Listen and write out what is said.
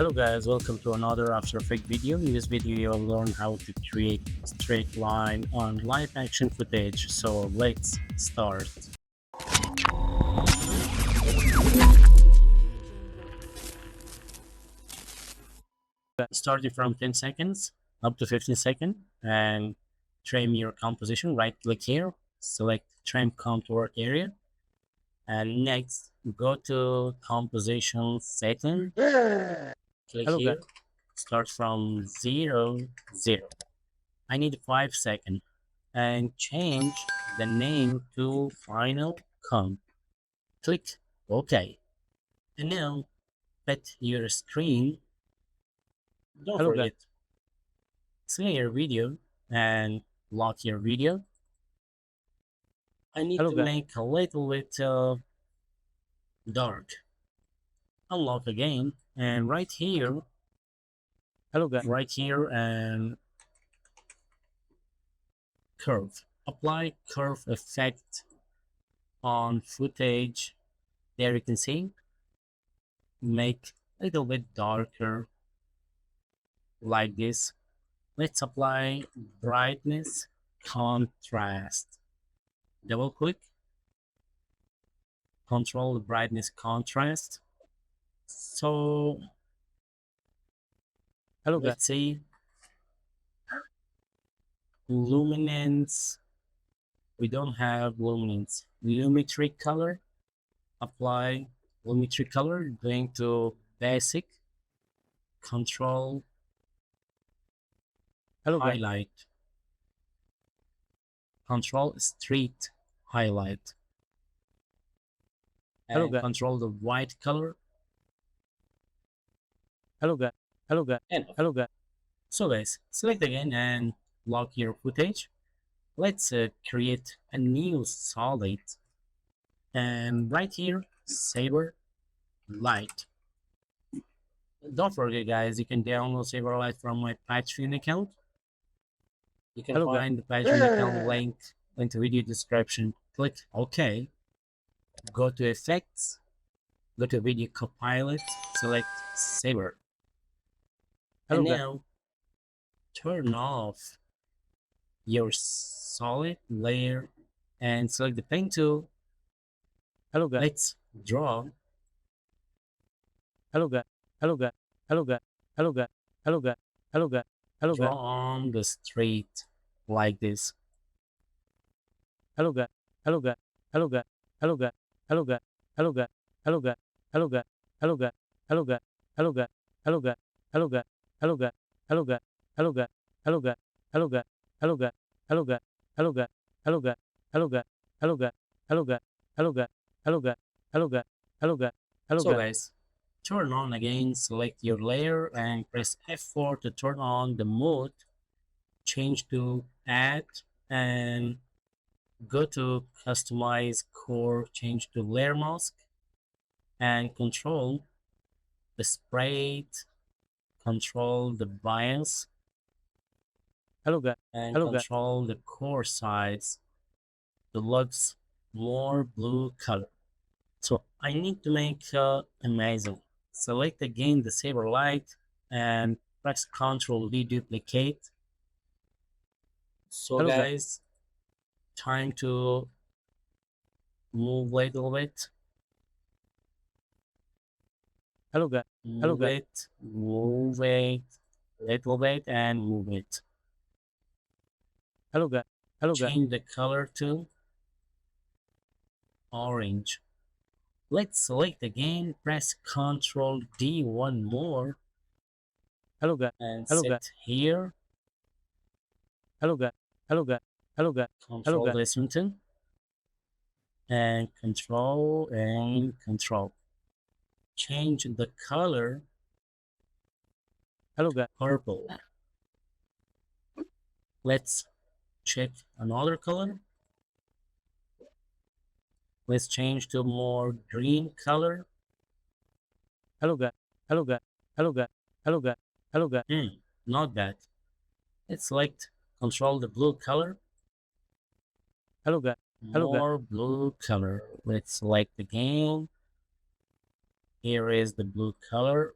Hello guys, welcome to another After Effects video. In this video you'll learn how to create straight line on live action footage. So let's start. Starting from 10 seconds up to 15 seconds and trim your composition. Right click here, select trim contour area, and next go to composition setting. Click here, start from 0, 0. I need 5 seconds and change the name to final comp. Click OK. And now pet your screen. Don't forget, select your video and lock your video. I need to make a little bit dark. Unlock again, and right here, right here, and curve. Apply curve effect on footage. There you can see. Make a little bit darker like this. Let's apply brightness contrast. Double click, control the brightness contrast. So let's see, luminance. We don't have luminance. Lumetri color. Apply lumetri color. Going to basic. Control highlight. Control street highlight. And control the white color. So guys, select again and lock your footage. Let's create a new solid. And right here, Saber Light. Don't forget guys, you can download Saber Light from my Patreon account. You can find the Patreon account link in the video description. Click OK. Go to Effects. Go to Video Copilot. Select Saber. And now turn off your solid layer and select the pen tool. Let's draw. Draw on the street like this. So guys, turn on again, select your layer and press F4 to turn on the mode. Change to add and go to customize core, change to layer mask and control the sprite, control the bias, and control the core size. It looks more blue color. So I need to make amazing. Select again the Saber Light and press Ctrl V duplicate. So guys, time to move it a little bit. Move it, move it, little bit, and move it. Change the color to orange. Let's select again, press Ctrl D one more, and set here. Control this button, and control. Change the color purple. Let's check another color. Let's change to more green color. Not bad. Let's select control the blue color. More blue color. Let's select again. Here is the blue color.